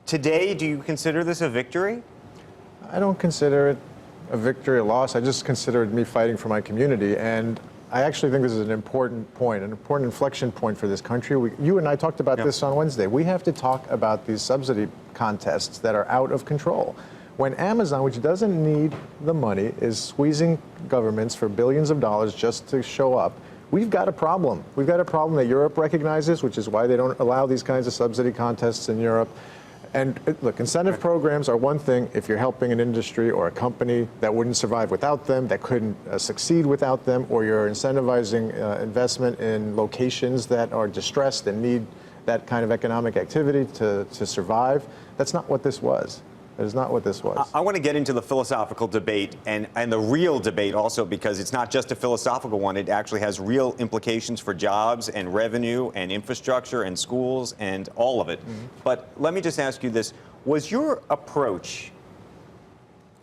Today, do you consider this a victory? I don't consider it a victory or loss. I just consider it me fighting for my community. And I actually think this is an important point, an important inflection point for this country. You and I talked about this on Wednesday. We have to talk about these subsidy contests that are out of control. When Amazon, which doesn't need the money, is squeezing governments for billions of dollars just to show up, we've got a problem. We've got a problem that Europe recognizes, which is why they don't allow these kinds of subsidy contests in Europe. And look, incentive programs are one thing if you're helping an industry or a company that wouldn't survive without them, that couldn't succeed without them, or you're incentivizing investment in locations that are distressed and need that kind of economic activity to survive. That's not what this was. That is not what this was. I want to get into the philosophical debate and the real debate also, because it's not just a philosophical one. It actually has real implications for jobs and revenue and infrastructure and schools and all of it. But let me just ask you this. Was your approach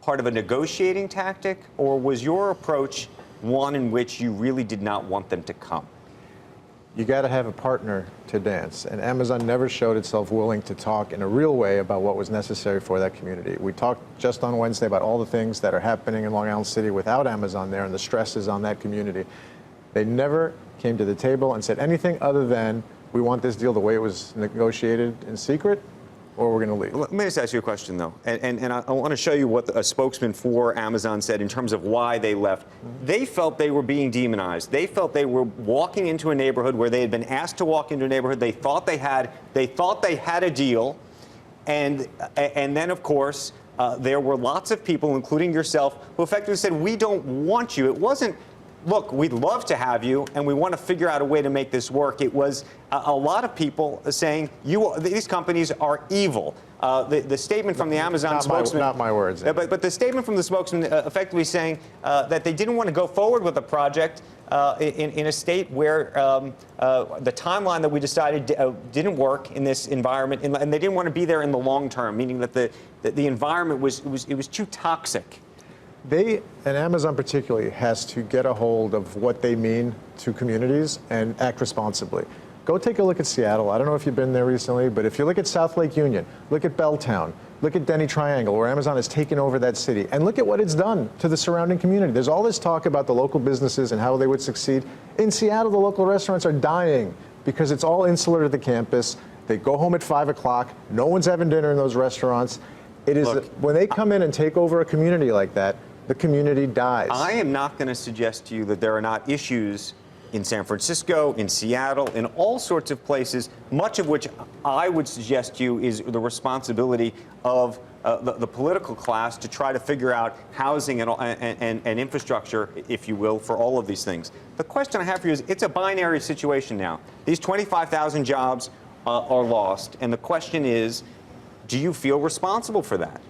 part of a negotiating tactic, or was your approach one in which you really did not want them to come? You got to have a partner to dance, and Amazon never showed itself willing to talk in a real way about what was necessary for that community. We talked just on Wednesday about all the things that are happening in Long Island City without Amazon there and the stresses on that community. They never came to the table and said anything other than, we want this deal the way it was negotiated in secret, or we're going to leave. Let me just ask you a question, though, and I want to show you what a spokesman for Amazon said in terms of why they left. They felt they were being demonized. They felt they were walking into a neighborhood where they had been asked to walk into a neighborhood. They thought they had a deal, and then, of course, there were lots of people, including yourself, who effectively said, we don't want you. It wasn't, look, we'd love to have you, and we want to figure out a way to make this work. It was a lot of people saying, these companies are evil. The statement from the Amazon spokesman... Not my words. But the statement from the spokesman effectively saying that they didn't want to go forward with the project in a state where the timeline that we decided didn't work in this environment, and they didn't want to be there in the long term, meaning that the environment was too toxic. They, and Amazon particularly, has to get a hold of what they mean to communities and act responsibly. Go take a look at Seattle. I don't know if you've been there recently, but if you look at South Lake Union, look at Belltown, look at Denny Triangle, where Amazon has taken over that city, and look at what it's done to the surrounding community. There's all this talk about the local businesses and how they would succeed. In Seattle, the local restaurants are dying because it's all insular to the campus. They go home at 5 o'clock. No one's having dinner in those restaurants. It is, when they come in and take over a community like that, the community dies. I am not going to suggest to you that there are not issues in San Francisco, in Seattle, in all sorts of places, much of which I would suggest to you is the responsibility of the political class to try to figure out housing and infrastructure, if you will, for all of these things. The question I have for you is, it's a binary situation now. These 25,000 jobs are lost, and the question is, do you feel responsible for that?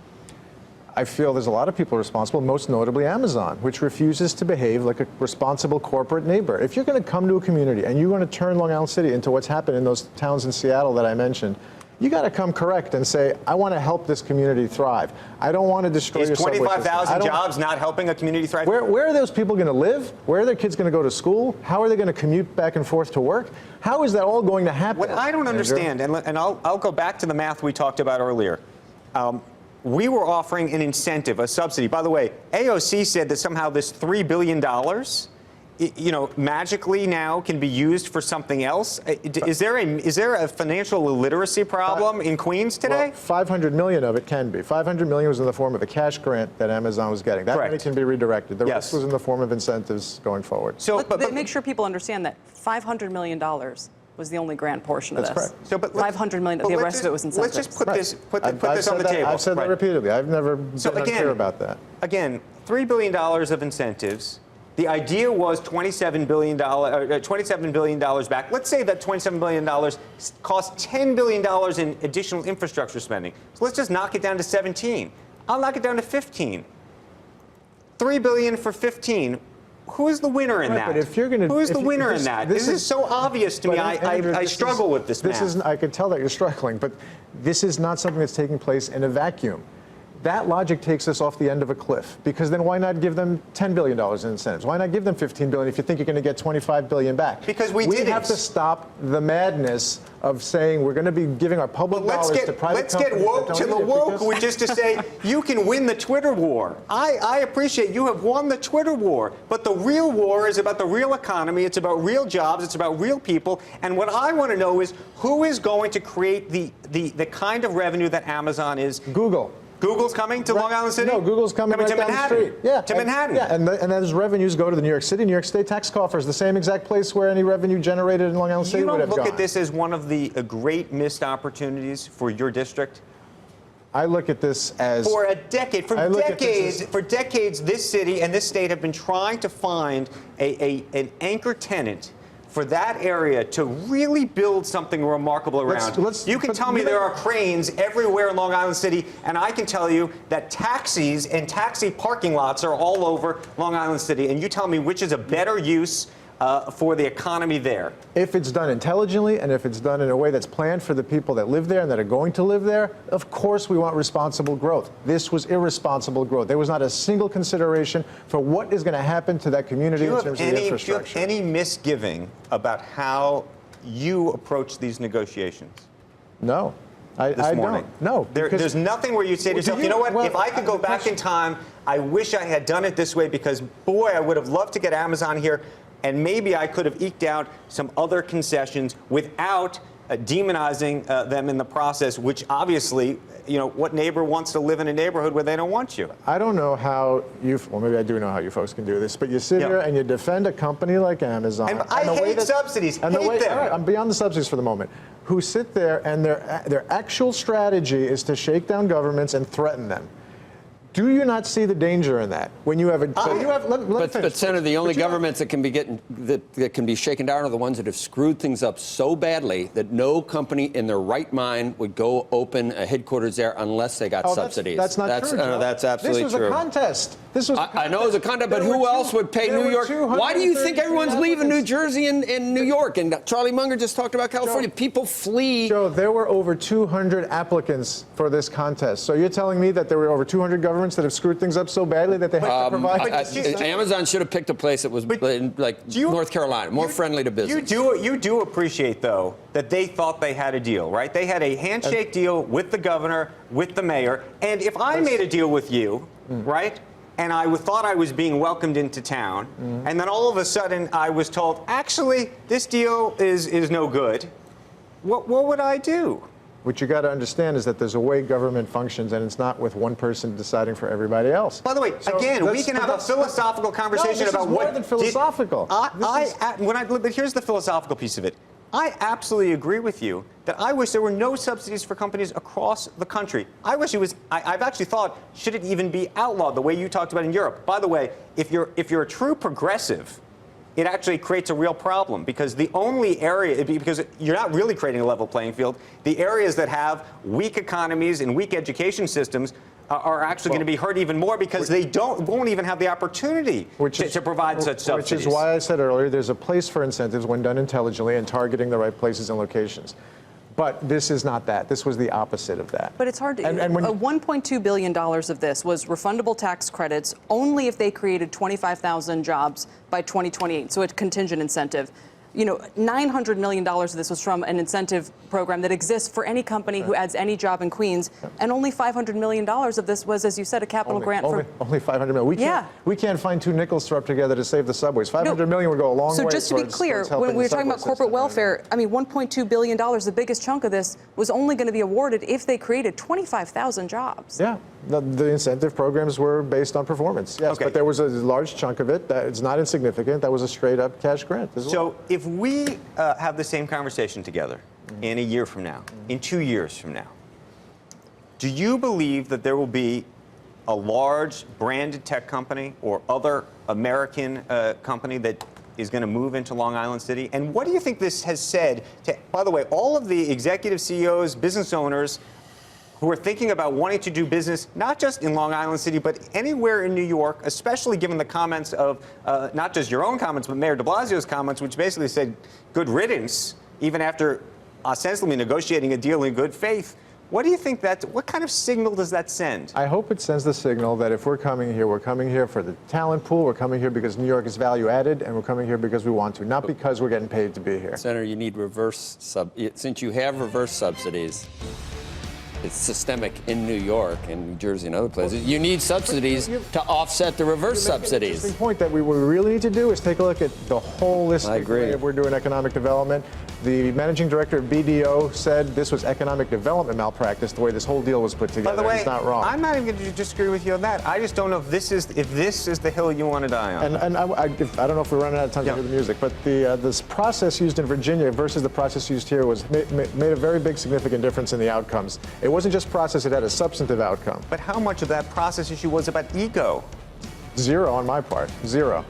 I feel there's a lot of people responsible, most notably Amazon, which refuses to behave like a responsible corporate neighbor. If you're going to come to a community and you're going to turn Long Island City into what's happened in those towns in Seattle that I mentioned, you got to come correct and say, I want to help this community thrive. I don't want to destroy your subway system. Is 25,000 jobs not helping a community thrive? Where are those people going to live? Where are their kids going to go to school? How are they going to commute back and forth to work? How is that all going to happen? What I don't understand, and I'll go back to the math we talked about earlier. We were offering an incentive, a subsidy. By the way, AOC said that somehow this $3 billion, magically now can be used for something else. Is there a financial illiteracy problem in Queens today? Well, $500 million of it can be. $500 million was in the form of a cash grant that Amazon was getting. That money can be redirected. The rest was in the form of incentives going forward. So, but make sure people understand that $500 million was the only grant portion of this. That's correct. So, but $500 million, the rest of it was incentives. Let's just put this on the table. I've said that repeatedly. I've never been unclear about that. Again, $3 billion of incentives. The idea was $27 billion back. Let's say that $27 billion cost $10 billion in additional infrastructure spending. So let's just knock it down to 17. I'll knock it down to 15. $3 billion for 15. Who's the winner in that? But if you're gonna, Who's the winner in that? This is so obvious to me. I struggle with this math. I could tell that you're struggling, but this is not something that's taking place in a vacuum. That logic takes us off the end of a cliff, because then why not give them $10 billion in incentives? Why not give them $15 billion if you think you're going to get $25 billion back? Because we have to stop the madness of saying we're going to be giving our public dollars to private companies. Let's get woke to the woke, which is to say you can win the Twitter war. I appreciate you have won the Twitter war, but the real war is about the real economy. It's about real jobs. It's about real people. And what I want to know is who is going to create the kind of revenue that Amazon is? Google. Google's coming to Long Island City? No, Google's coming right to down Manhattan. the street. Yeah, to Manhattan. Yeah, and those revenues go to the New York State tax coffers, the same exact place where any revenue generated in Long Island City would have gone. You don't look at this as one of the great missed opportunities for your district? I look at this as for a decade, for decades, this city and this state have been trying to find an anchor tenant for that area to really build something remarkable around. You can tell me there are cranes everywhere in Long Island City, and I can tell you that taxis and taxi parking lots are all over Long Island City, and you tell me which is a better use for the economy there. If it's done intelligently and if it's done in a way that's planned for the people that live there and that are going to live there, of course we want responsible growth. This was irresponsible growth. There was not a single consideration for what is going to happen to that community in terms of the infrastructure. Do you have any misgiving about how you approach these negotiations? No. I don't. No. There's nothing where you say to yourself, you know what, if I could go back in time, I wish I had done it this way because, boy, I would have loved to get Amazon here. And maybe I could have eked out some other concessions without demonizing them in the process, which obviously, you know, what neighbor wants to live in a neighborhood where they don't want you? I don't know how well, maybe I do know how you folks can do this, but you sit here and you defend a company like Amazon. And I hate subsidies, hate them. All right, I'm beyond the subsidies for the moment. Who sit there and their actual strategy is to shake down governments and threaten them. Do you not see the danger in that? When you have a, but Senator, the only governments that can be that can be shaken down are the ones that have screwed things up so badly that no company in their right mind would go open a headquarters there unless they got subsidies. That's not true. No, that's absolutely true. This was a contest. I know it was a contest, but who else would pay New York? Why do you think everyone's leaving New Jersey and New York? And Charlie Munger just talked about California. People flee. Joe, there were over 200 applicants for this contest. So you're telling me that there were over 200 governments that have screwed things up so badly that they have to provide? Amazon should have picked a place that was like North Carolina, more friendly to business. You do appreciate, though, that they thought they had a deal, right? They had a handshake deal with the governor, with the mayor. And if I made a deal with you, right, and I thought I was being welcomed into town, and then all of a sudden I was told, actually, this deal is no good, what would I do? What you got to understand is that there's a way government functions, and it's not with one person deciding for everybody else. By the way, again, we can have a philosophical conversation about what. More than philosophical. But here's the philosophical piece of it. I absolutely agree with you that I wish there were no subsidies for companies across the country. I wish it was. I've actually thought, should it even be outlawed the way you talked about in Europe? By the way, if you're a true progressive, it actually creates a real problem because the only area, because you're not really creating a level playing field, the areas that have weak economies and weak education systems are actually going to be hurt even more because they won't even have the opportunity to provide such subsidies. Which is why I said earlier, there's a place for incentives when done intelligently and targeting the right places and locations. But this is not that. This was the opposite of that. But it's hard to. $1.2 billion of this was refundable tax credits only if they created 25,000 jobs by 2028. So a contingent incentive. You know, $900 million of this was from an incentive program that exists for any company who adds any job in Queens, and only $500 million of this was, as you said, a capital grant for. Only $500 million. We can't find two nickels to rub together to save the subways. $500 million would go a long way. So just to be clear, when we were talking about corporate welfare, I mean, $1.2 billion, the biggest chunk of this was only going to be awarded if they created 25,000 jobs. Yeah. The incentive programs were based on performance, yes, but there was a large chunk of it that is not insignificant. That was a straight-up cash grant as well. So if we have the same conversation together in a year from now, in 2 years from now, do you believe that there will be a large branded tech company or other American company that is going to move into Long Island City? And what do you think this has said to, by the way, all of the executive CEOs, business owners who are thinking about wanting to do business, not just in Long Island City, but anywhere in New York, especially given the comments of not just your own comments, but Mayor de Blasio's comments, which basically said good riddance, even after ostensibly negotiating a deal in good faith What do you think what kind of signal does that send? I hope it sends the signal that if we're coming here for the talent pool, we're coming here because New York is value added, and we're coming here because we want to, not because we're getting paid to be here. Senator, you need since you have reverse subsidies, it's systemic in New York and New Jersey and other places. You need subsidies to offset the reverse subsidies. The interesting point that we really need to do is take a look at the holistic way that we're doing economic development. The managing director of BDO said this was economic development malpractice, the way this whole deal was put together. By the way, he's not wrong. I'm not even going to disagree with you on that. I just don't know if this is the hill you want to die on. And I don't know if we're running out of time to hear the music, but this process used in Virginia versus the process used here made a very big significant difference in the outcomes. It wasn't just process, it had a substantive outcome. But how much of that process issue was about ego? Zero on my part. Zero.